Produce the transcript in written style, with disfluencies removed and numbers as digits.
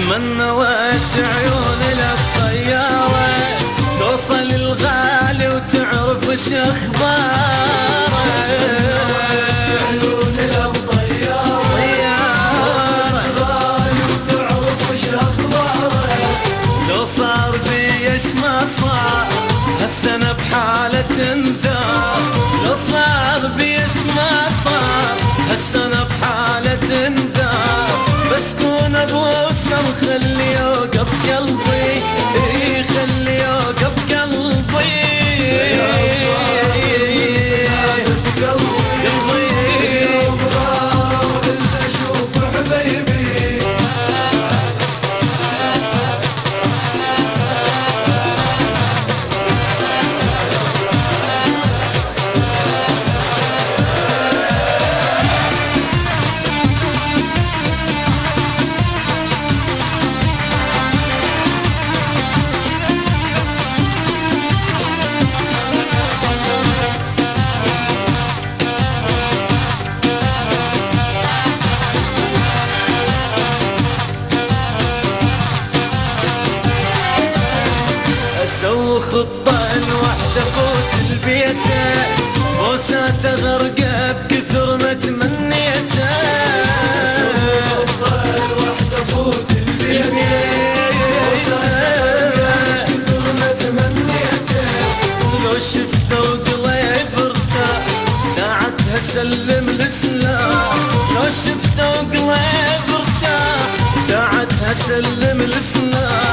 من ود عيون للطيارة توصل الغالي وتعرف وش اخباره. عيون للطيارة الغالي وتعرف وش اخباره. لو صار بي ايش ما صار هالسنة بحالة انذار. لو صار بي ايش ما صار هالسنة بحالة انذار. بس كون ابوسه وخلي يوقف قلبي، خلي يوقف قلبي. سو خطة الوحدة فوت البيته بوساته غرقة بكثر ما تمنيته. سو خطة الوحدة فوت البيته بوساته غرقة بكثر ما تمنيته. لو شفته وقلب ارتاح ساعتها سلم السلاح. لو شفته وقلب ارتاح ساعتها سلم السلاح.